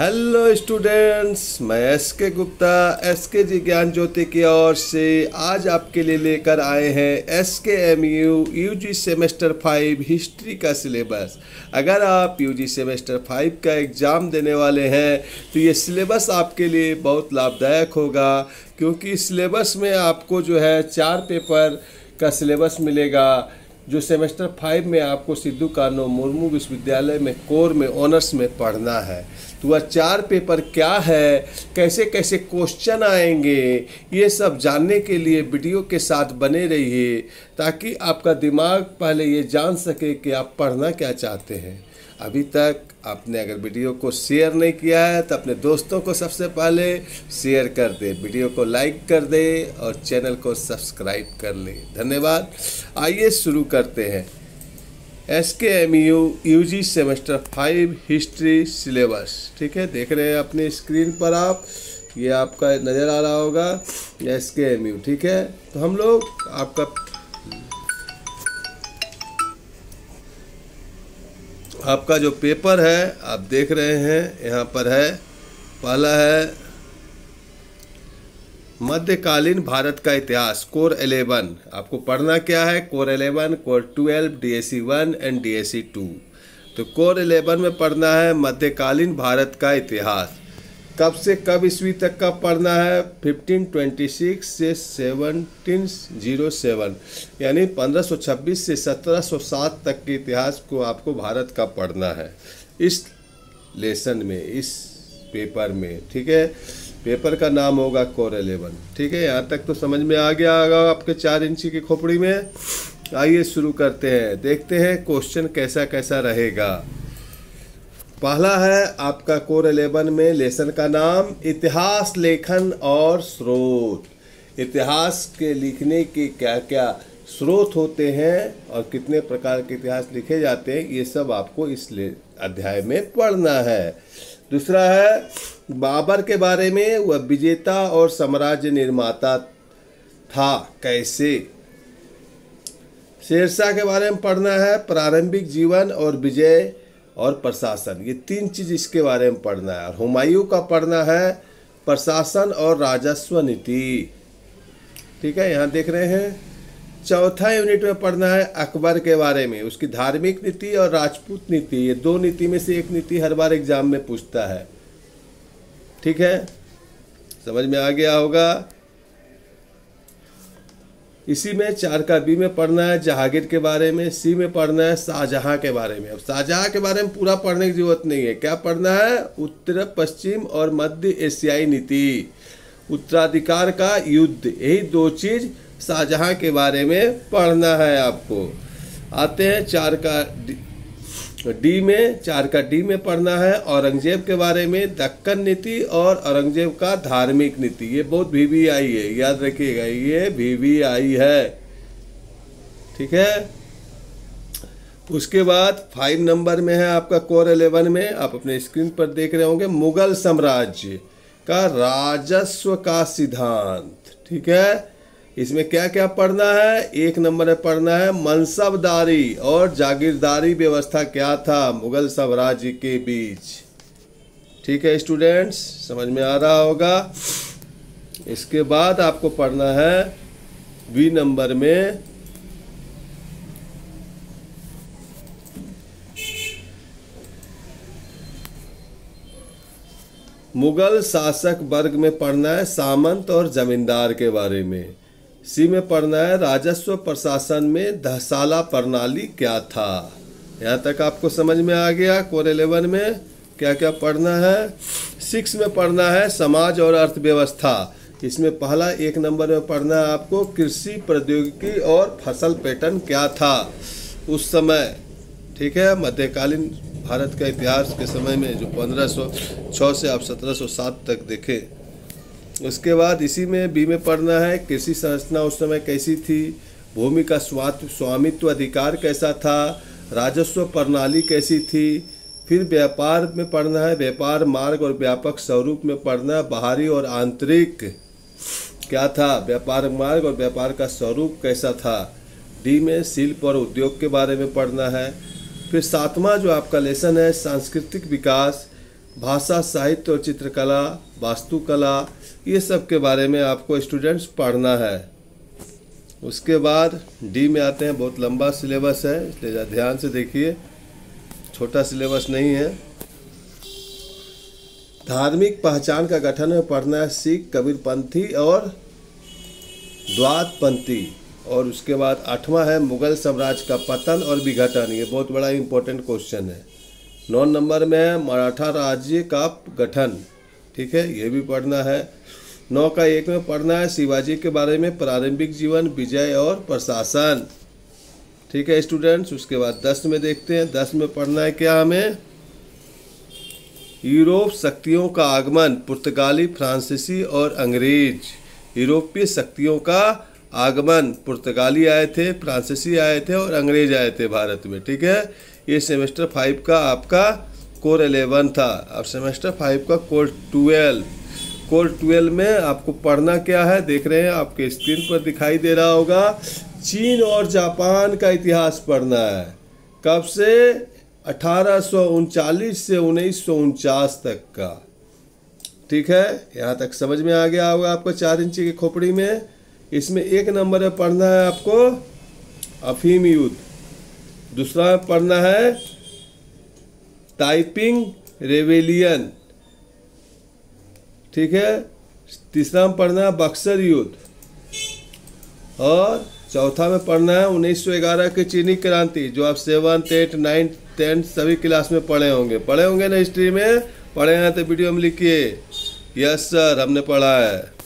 Hello students, मैं S के Gupta S के जी ज्ञान ज्योति की ओर से आज आपके लिए लेकर आए हैं S K M U G semester 5 history का सिलेबस। अगर आप यूजी सेमेस्टर 5 का एग्ज़ाम देने वाले हैं तो ये सिलेबस आपके लिए बहुत लाभदायक होगा, क्योंकि सिलेबस में आपको जो है 4 पेपर का सिलेबस मिलेगा। जो सेमेस्टर 5 में आपको सिद्धू कान्हू मुर्मू विश्वविद्यालय में कोर में ऑनर्स में पढ़ना है, तो वह 4 पेपर क्या है, कैसे कैसे क्वेश्चन आएंगे, ये सब जानने के लिए वीडियो के साथ बने रहिए, ताकि आपका दिमाग पहले ये जान सके कि आप पढ़ना क्या चाहते हैं। अभी तक आपने अगर वीडियो को शेयर नहीं किया है तो अपने दोस्तों को सबसे पहले शेयर कर दे, वीडियो को लाइक कर दे और चैनल को सब्सक्राइब कर ले। धन्यवाद। आइए शुरू करते हैं S K M U G semester 5 history syllabus. ठीक है, देख रहे हैं अपने स्क्रीन पर आप, ये आपका नज़र आ रहा होगा एस के एम यू। ठीक है, तो हम लोग आपका जो पेपर है आप देख रहे हैं, यहाँ पर है। पहला है मध्यकालीन भारत का इतिहास, कोर 11। आपको पढ़ना क्या है? Core 11, core 12, DSE 1 and DSE 2। तो कोर 11 में पढ़ना है मध्यकालीन भारत का इतिहास। कब से कब ईस्वी तक का पढ़ना है? 1526 से 1707, यानी 1526 से 1707 तक के इतिहास को आपको भारत का पढ़ना है इस लेसन में, इस पेपर में। ठीक है, पेपर का नाम होगा कोर 11। ठीक है, यहाँ तक तो समझ में आ गया होगा आपके 4 इंची की खोपड़ी में। आइए शुरू करते हैं, देखते हैं क्वेश्चन कैसा कैसा रहेगा। पहला है आपका कोर 11 में लेसन का नाम इतिहास लेखन और स्रोत। इतिहास के लिखने के क्या क्या स्रोत होते हैं और कितने प्रकार के इतिहास लिखे जाते हैं, ये सब आपको इस अध्याय में पढ़ना है। दूसरा है बाबर के बारे में, वह विजेता और साम्राज्य निर्माता था, कैसे। शेरशाह के बारे में पढ़ना है, प्रारंभिक जीवन और विजय और प्रशासन, ये 3 चीज़ इसके बारे में पढ़ना है। और हुमायूं का पढ़ना है प्रशासन और राजस्व नीति। ठीक है, यहाँ देख रहे हैं। चौथा यूनिट में पढ़ना है अकबर के बारे में, उसकी धार्मिक नीति और राजपूत नीति। ये 2 नीति में से एक नीति हर बार एग्जाम में पूछता है। ठीक है, समझ में आ गया होगा। इसी में 4 का बी में पढ़ना है जहांगीर के बारे में, सी में पढ़ना है शाहजहां के बारे में। अब शाहजहां के बारे में पूरा पढ़ने की जरूरत नहीं है, क्या पढ़ना है? उत्तर पश्चिम और मध्य एशियाई नीति, उत्तराधिकार का युद्ध, यही 2 चीज़ शाहजहां के बारे में पढ़ना है आपको। आते हैं 4 का डी में पढ़ना है औरंगजेब के बारे में, दक्कन नीति और औरंगजेब का धार्मिक नीति। ये बहुत VVI है, याद रखिएगा, ये VVI है। ठीक है, उसके बाद 5 नंबर में है आपका कोर 11 में, आप अपने स्क्रीन पर देख रहे होंगे, मुगल साम्राज्य का राजस्व का सिद्धांत। ठीक है, इसमें क्या क्या पढ़ना है? 1 नंबर में पढ़ना है मनसबदारी और जागीरदारी व्यवस्था क्या था मुगल साम्राज्य के बीच। ठीक है स्टूडेंट्स, समझ में आ रहा होगा। इसके बाद आपको पढ़ना है बी नंबर में मुगल शासक वर्ग में पढ़ना है सामंत और जमींदार के बारे में। सी में पढ़ना है राजस्व प्रशासन में दहसाला प्रणाली क्या था। यहाँ तक आपको समझ में आ गया कोर 11 में क्या क्या पढ़ना है। 6 में पढ़ना है समाज और अर्थव्यवस्था। इसमें पहला 1 नंबर में पढ़ना है आपको कृषि प्रौद्योगिकी और फसल पैटर्न क्या था उस समय। ठीक है, मध्यकालीन भारत का इतिहास के समय में जो 1506 से आप 1707 तक देखें। उसके बाद इसी में बी में पढ़ना है कृषि संरचना उस समय कैसी थी, भूमि का स्वामित्व अधिकार कैसा था, राजस्व प्रणाली कैसी थी। फिर व्यापार में पढ़ना है व्यापार मार्ग और व्यापक स्वरूप में पढ़ना है बाहरी और आंतरिक क्या था, व्यापार मार्ग और व्यापार का स्वरूप कैसा था। डी में शिल्प और उद्योग के बारे में पढ़ना है। फिर 7वां जो आपका लेसन है सांस्कृतिक विकास, भाषा, साहित्य और चित्रकला, वास्तुकला, ये सब के बारे में आपको स्टूडेंट्स पढ़ना है। उसके बाद डी में आते हैं। बहुत लंबा सिलेबस है, इसलिए ध्यान से देखिए, छोटा सिलेबस नहीं है। धार्मिक पहचान का गठन में पढ़ना है सिख, कबीरपंथी और द्वादपंथी। और उसके बाद 8वां है मुगल साम्राज्य का पतन और विघटन। ये बहुत बड़ा इंपॉर्टेंट क्वेश्चन है। 9 नंबर में है मराठा राज्य का गठन, ठीक है, ये भी पढ़ना है। 9 का 1 में पढ़ना है शिवाजी के बारे में, प्रारंभिक जीवन, विजय और प्रशासन, ठीक है स्टूडेंट्स। उसके बाद 10 में देखते हैं। 10 में पढ़ना है क्या हमें, यूरोप शक्तियों का आगमन, पुर्तगाली, फ्रांसीसी और अंग्रेज। यूरोपीय शक्तियों का आगमन, पुर्तगाली आए थे, फ्रांसीसी आए थे और अंग्रेज आए थे भारत में, ठीक है। ये सेमेस्टर 5 का आपका कोर 11 था। अब सेमेस्टर 5 का कोर 12। कोर 12 में आपको पढ़ना क्या है, देख रहे हैं आपके स्क्रीन पर दिखाई दे रहा होगा। चीन और जापान का इतिहास पढ़ना है। कब से, 1839 से 1949 तक का, ठीक है। यहाँ तक समझ में आ गया होगा आपको 4 इंची की खोपड़ी में। इसमें 1 नंबर में पढ़ना है आपको अफीम युद्ध। दूसरा में पढ़ना है ताइपिंग रेवेलियन, ठीक है। तीसरा में पढ़ना है बक्सर युद्ध। और चौथा में पढ़ना है 1911 की चीनी क्रांति, जो आप 7th 8th 9th 10th सभी क्लास में पढ़े होंगे ना। हिस्ट्री में पढ़े हैं तो वीडियो में लिखिए यस सर हमने पढ़ा है।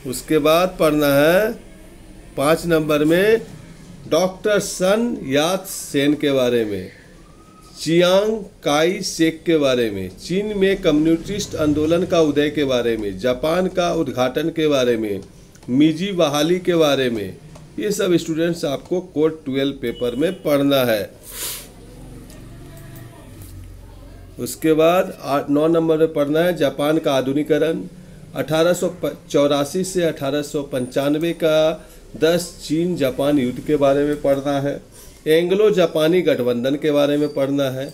उसके बाद पढ़ना है 5 नंबर में डॉक्टर सन यात सेन के बारे में, चियांग काई शेक के बारे में, चीन में कम्युनिस्ट आंदोलन का उदय के बारे में, जापान का उद्घाटन के बारे में, मीजी बहाली के बारे में। ये सब स्टूडेंट्स आपको कोर 12 पेपर में पढ़ना है। उसके बाद 9 नंबर में पढ़ना है जापान का आधुनिकीकरण, 1884 से 1895 का 10 चीन जापान युद्ध के बारे में पढ़ना है। एंग्लो जापानी गठबंधन के बारे में पढ़ना है।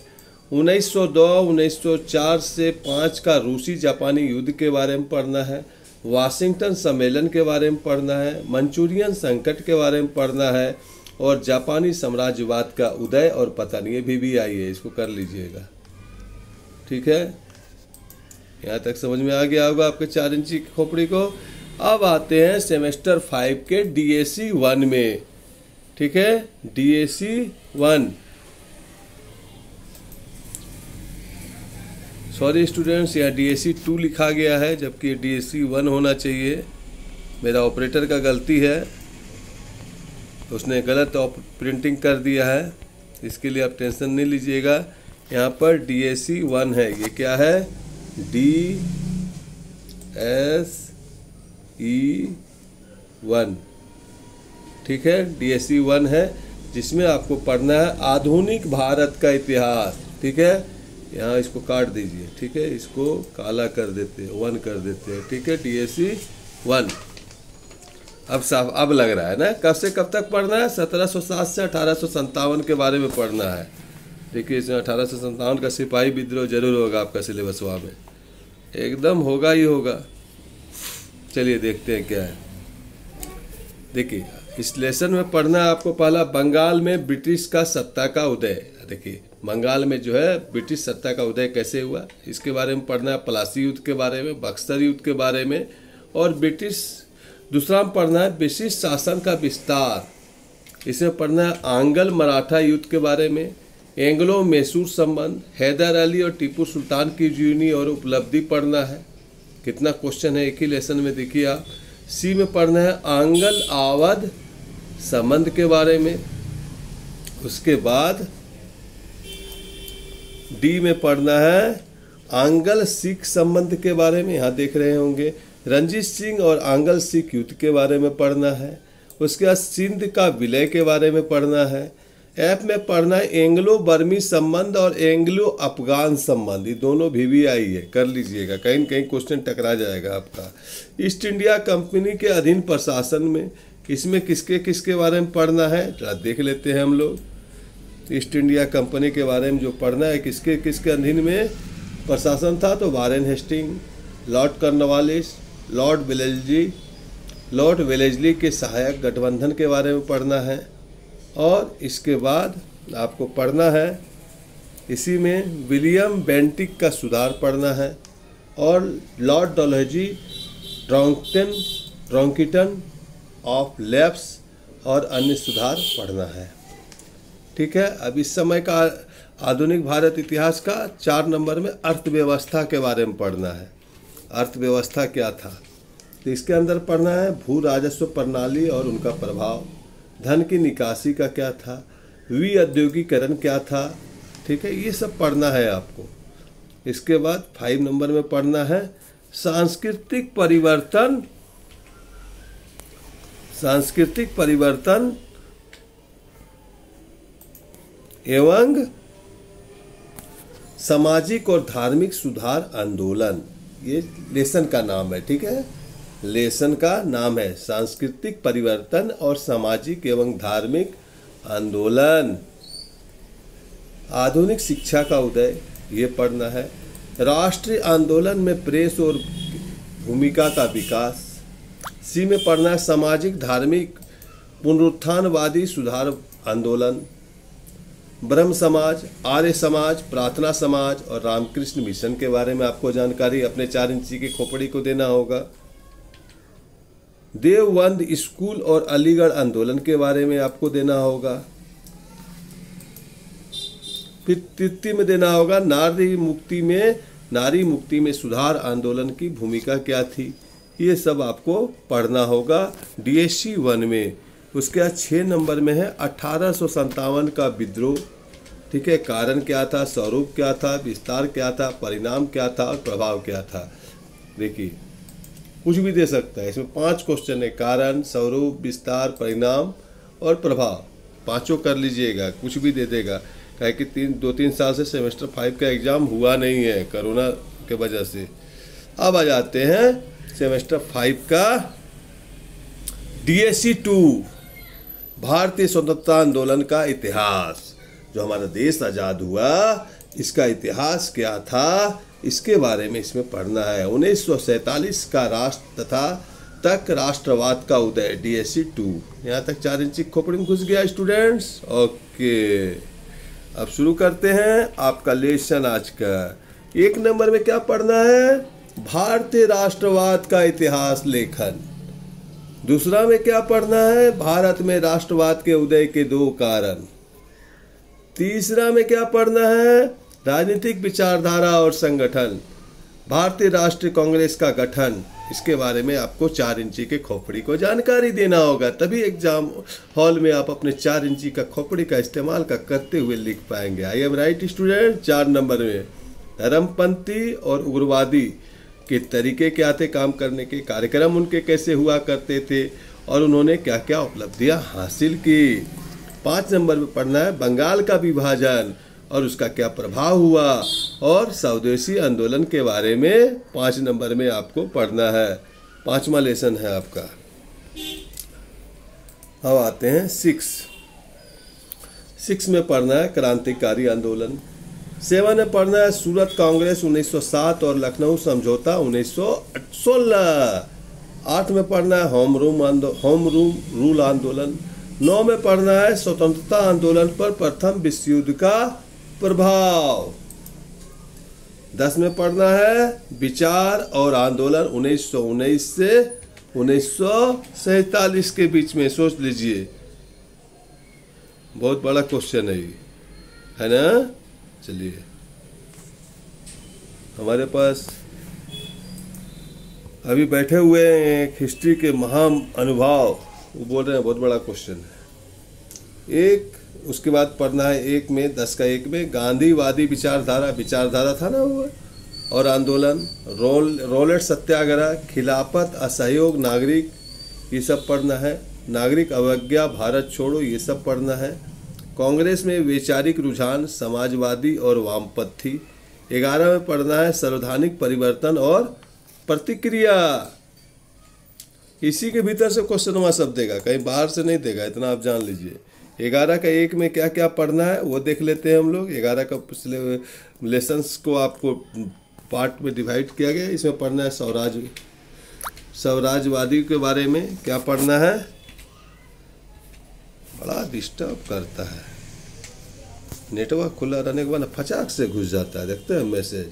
1902-1904 से 5 का रूसी जापानी युद्ध के बारे में पढ़ना है। वाशिंगटन सम्मेलन के बारे में पढ़ना है। मंचूरियन संकट के बारे में पढ़ना है। और जापानी साम्राज्यवाद का उदय और पतन, ये भी आई है, इसको कर लीजिएगा, ठीक है। यहाँ तक समझ में आ गया होगा आपके 4 इंची की खोपड़ी को। अब आते हैं सेमेस्टर 5 के DAC 1 में, ठीक है। DAC 1, सॉरी स्टूडेंट्स, यहाँ DAC 2 लिखा गया है जबकि DAC 1 होना चाहिए। मेरा ऑपरेटर का गलती है, उसने गलत प्रिंटिंग कर दिया है, इसके लिए आप टेंशन नहीं लीजिएगा। यहाँ पर DAC 1 है। ये क्या है, DSE 1, ठीक है। DSE 1 है जिसमें आपको पढ़ना है आधुनिक भारत का इतिहास, ठीक है। यहाँ इसको काट दीजिए, ठीक है, इसको काला कर देते हैं, 1 कर देते हैं, ठीक है। DSE 1 अब साफ अब लग रहा है ना। कब से कब तक पढ़ना है, 1707 से 1857 के बारे में पढ़ना है। देखिए इसमें 1857 का सिपाही विद्रोह जरूर होगा आपका सिलेबस वहाँ में, एकदम होगा ही होगा। चलिए देखते हैं क्या है। देखिए इस लेसन में पढ़ना है आपको पहला बंगाल में ब्रिटिश का सत्ता का उदय। देखिए बंगाल में जो है ब्रिटिश सत्ता का उदय कैसे हुआ, इसके बारे में पढ़ना है। प्लासी युद्ध के बारे में, बक्सर युद्ध के बारे में और ब्रिटिश। दूसरा में पढ़ना है ब्रिटिश शासन का विस्तार, इसमें पढ़ना है आंग्ल मराठा युद्ध के बारे में, एंग्लो मैसूर संबंध, हैदर अली और टीपू सुल्तान की जीवनी और उपलब्धि पढ़ना है। कितना क्वेश्चन है एक ही लेसन में, देखिए आप। सी में पढ़ना है आंग्ल अवध संबंध के बारे में। उसके बाद डी में पढ़ना है आंग्ल सिख संबंध के बारे में, यहाँ देख रहे होंगे। रंजीत सिंह और आंग्ल सिख युद्ध के बारे में पढ़ना है। उसके बाद सिंध का विलय के बारे में पढ़ना है। ऐप में पढ़ना है एंग्लो बर्मी संबंध और एंग्लो अफगान संबंध, ये दोनों भी आई है, कर लीजिएगा, कहीं न कहीं क्वेश्चन टकरा जाएगा आपका। ईस्ट इंडिया कंपनी के अधीन प्रशासन में इसमें किसके किसके बारे में पढ़ना है, जरा देख लेते हैं हम लोग। ईस्ट इंडिया कंपनी के बारे में जो पढ़ना है, किसके किसके अधीन में प्रशासन था, तो Warren Hasting, Lord Cornwallis, Lord Wellesley के सहायक गठबंधन के बारे में पढ़ना है। और इसके बाद आपको पढ़ना है इसी में विलियम बेंटिक का सुधार पढ़ना है और लॉर्ड डलहौजी ड्रॉन्किटन ऑफ लैप्स और अन्य सुधार पढ़ना है। ठीक है। अब इस समय का आधुनिक भारत इतिहास का 4 नंबर में अर्थव्यवस्था के बारे में पढ़ना है। अर्थव्यवस्था क्या था, तो इसके अंदर पढ़ना है भू राजस्व प्रणाली और उनका प्रभाव, धन की निकासी का क्या था, विऔद्योगिकरण क्या था। ठीक है, ये सब पढ़ना है आपको। इसके बाद 5 नंबर में पढ़ना है सांस्कृतिक परिवर्तन एवं सामाजिक और धार्मिक सुधार आंदोलन। ये लेसन का नाम है। ठीक है, लेसन का नाम है सांस्कृतिक परिवर्तन और सामाजिक एवं धार्मिक आंदोलन। आधुनिक शिक्षा का उदय, ये पढ़ना है। राष्ट्रीय आंदोलन में प्रेस और भूमिका का विकास। सी में पढ़ना है सामाजिक धार्मिक पुनरुत्थानवादी सुधार आंदोलन। ब्रह्म समाज, आर्य समाज, प्रार्थना समाज और रामकृष्ण मिशन के बारे में आपको जानकारी अपने 4 इंची की खोपड़ी को देना होगा। देवबंद स्कूल और अलीगढ़ आंदोलन के बारे में आपको देना होगा। फिर 33 में देना होगा नारी मुक्ति में सुधार आंदोलन की भूमिका क्या थी। ये सब आपको पढ़ना होगा DSC 1 में। उसके बाद 6 नंबर में है 1857 का विद्रोह। ठीक है, कारण क्या था, स्वरूप क्या था, विस्तार क्या था, परिणाम क्या था और प्रभाव क्या था। देखिए कुछ भी दे सकता है, इसमें 5 क्वेश्चन है, कारण, स्वरूप, विस्तार, परिणाम और प्रभाव। 5 कर लीजिएगा, कुछ भी दे देगा। काहे कि 2-3 साल से सेमेस्टर 5 का एग्जाम हुआ नहीं है कोरोना के वजह से। अब आ जाते हैं सेमेस्टर 5 का DSC 2 भारतीय स्वतंत्रता आंदोलन का इतिहास। जो हमारा देश आज़ाद हुआ इसका इतिहास क्या था, इसके बारे में इसमें पढ़ना है। 1947 का राष्ट्र तक राष्ट्रवाद का उदय, DSC 2। यहाँ तक 4 इंची खोपड़ी में घुस गया स्टूडेंट्स। ओके, अब शुरू करते हैं आपका लेसन आज का। 1 नंबर में क्या पढ़ना है, भारतीय राष्ट्रवाद का इतिहास लेखन। दूसरा में क्या पढ़ना है, भारत में राष्ट्रवाद के उदय के 2 कारण। तीसरा में क्या पढ़ना है, राजनीतिक विचारधारा और संगठन, भारतीय राष्ट्रीय कांग्रेस का गठन। इसके बारे में आपको 4 इंची के खोपड़ी को जानकारी देना होगा, तभी एग्जाम हॉल में आप अपने 4 इंची का खोपड़ी का इस्तेमाल करते हुए लिख पाएंगे। I am right student. 4 number में धर्मपंथी और उग्रवादी के तरीके क्या थे काम करने के, कार्यक्रम उनके कैसे हुआ करते थे और उन्होंने क्या क्या उपलब्धियां हासिल की। 5 नंबर में पढ़ना है बंगाल का विभाजन और उसका क्या प्रभाव हुआ और स्वदेशी आंदोलन के बारे में 5 नंबर में आपको पढ़ना है। 5वां लेसन है आपका। अब आते हैं 6 में पढ़ना है क्रांतिकारी आंदोलन। 7 में पढ़ना है सूरत कांग्रेस 1907 और लखनऊ समझौता 1916। 8 में पढ़ना है होम रूल रूल आंदोलन। 9 में पढ़ना है स्वतंत्रता आंदोलन पर प्रथम विश्व युद्ध का प्रभाव। 10 में पढ़ना है विचार और आंदोलन 1919 से 1947 के बीच में। सोच लीजिए, बहुत बड़ा क्वेश्चन है ना। चलिए, हमारे पास अभी बैठे हुए एक हिस्ट्री के महान अनुभव, वो बोल रहे हैं बहुत बड़ा क्वेश्चन है। उसके बाद पढ़ना है 1 में 10 का 1 में गांधीवादी विचारधारा था ना वो, और आंदोलन, रोलेट सत्याग्रह, खिलाफत, असहयोग, नागरिक, ये सब पढ़ना है। नागरिक अवज्ञा, भारत छोड़ो, ये सब पढ़ना है। कांग्रेस में वैचारिक रुझान, समाजवादी और वामपंथी। 11 में पढ़ना है संवैधानिक परिवर्तन और प्रतिक्रिया। इसी के भीतर से क्वेश्चन वहाँ सब देगा, कहीं बाहर से नहीं देगा, इतना आप जान लीजिए। 11 का 1 में क्या क्या पढ़ना है वो देख लेते हैं हम लोग। 11 का पिछले लेसन्स को आपको पार्ट में डिवाइड किया गया। इसमें पढ़ना है स्वराजवादी के बारे में क्या पढ़ना है। बड़ा डिस्टर्ब करता है, नेटवर्क खुला रहने के बाद फचाक से घुस जाता है, देखते हैं मैसेज।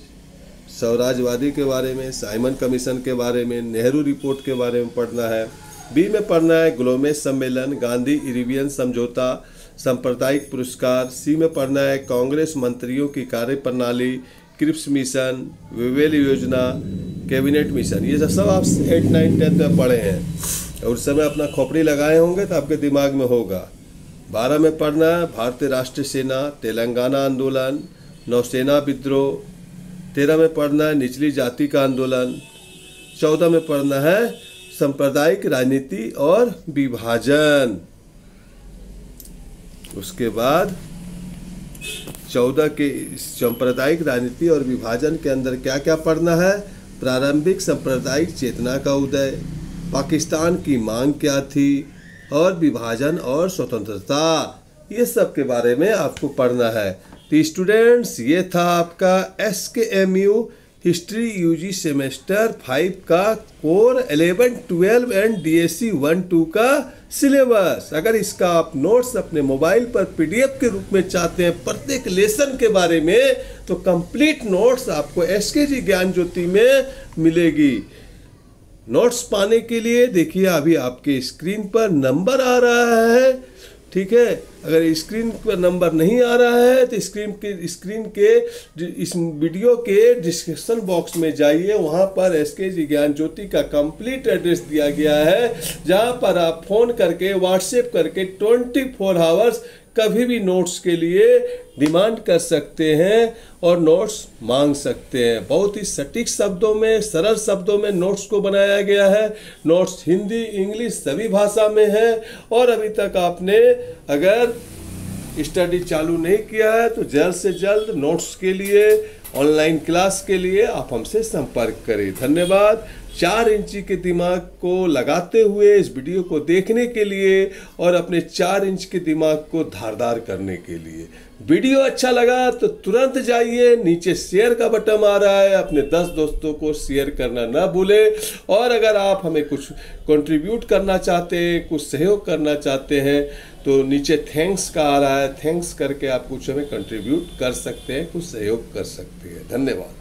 स्वराजवादी के बारे में, साइमन कमीशन के बारे में, नेहरू रिपोर्ट के बारे में पढ़ना है। बी में पढ़ना है ग्लोमेस सम्मेलन, गांधी इरिवियन समझौता, सांप्रदायिक पुरस्कार। सी में पढ़ना है कांग्रेस मंत्रियों की कार्यप्रणाली, क्रिप्स मिशन, विवेल योजना, कैबिनेट मिशन। ये सब आप 8, 9, 10 में पढ़े हैं और उस समय अपना खोपड़ी लगाए होंगे तो आपके दिमाग में होगा। 12 में पढ़ना है भारतीय राष्ट्रीय सेना, तेलंगाना आंदोलन, नौसेना विद्रोह। 13 में पढ़ना है निचली जाति का आंदोलन। 14 में पढ़ना है सांप्रदायिक राजनीति और विभाजन। उसके बाद 14 के सांप्रदायिक राजनीति और विभाजन के अंदर क्या क्या पढ़ना है। प्रारंभिक सांप्रदायिक चेतना का उदय, पाकिस्तान की मांग क्या थी, और विभाजन और स्वतंत्रता, ये सब के बारे में आपको पढ़ना है। तो स्टूडेंट्स, ये था आपका SKMU हिस्ट्री यूजी सेमेस्टर 5 का कोर 11, 12 एंड DSC 1-2 का सिलेबस। अगर इसका आप नोट्स अपने मोबाइल पर PDF के रूप में चाहते हैं प्रत्येक लेसन के बारे में, तो कंप्लीट नोट्स आपको SKG ज्ञान ज्योति में मिलेगी। नोट्स पाने के लिए देखिए अभी आपके स्क्रीन पर नंबर आ रहा है, ठीक है। अगर स्क्रीन पर नंबर नहीं आ रहा है तो स्क्रीन के इस वीडियो के डिस्क्रिप्शन बॉक्स में जाइए, वहां पर SKG ज्ञान ज्योति का कंप्लीट एड्रेस दिया गया है, जहां पर आप फोन करके व्हाट्सएप करके 24 आवर्स कभी भी नोट्स के लिए डिमांड कर सकते हैं और नोट्स मांग सकते हैं। बहुत ही सटीक शब्दों में, सरल शब्दों में नोट्स को बनाया गया है। नोट्स हिंदी, इंग्लिश सभी भाषा में है। और अभी तक आपने अगर स्टडी चालू नहीं किया है तो जल्द से जल्द नोट्स के लिए, ऑनलाइन क्लास के लिए आप हमसे संपर्क करें। धन्यवाद। 4 इंची के दिमाग को लगाते हुए इस वीडियो को देखने के लिए और अपने 4 इंच के दिमाग को धारदार करने के लिए। वीडियो अच्छा लगा तो तुरंत जाइए, नीचे शेयर का बटन आ रहा है, अपने 10 दोस्तों को शेयर करना ना भूलें। और अगर आप हमें कुछ कंट्रीब्यूट करना चाहते हैं, कुछ सहयोग करना चाहते हैं, तो नीचे थैंक्स का आ रहा है, थैंक्स करके आप कुछ हमें कंट्रीब्यूट कर सकते हैं, कुछ सहयोग कर सकते हैं। धन्यवाद।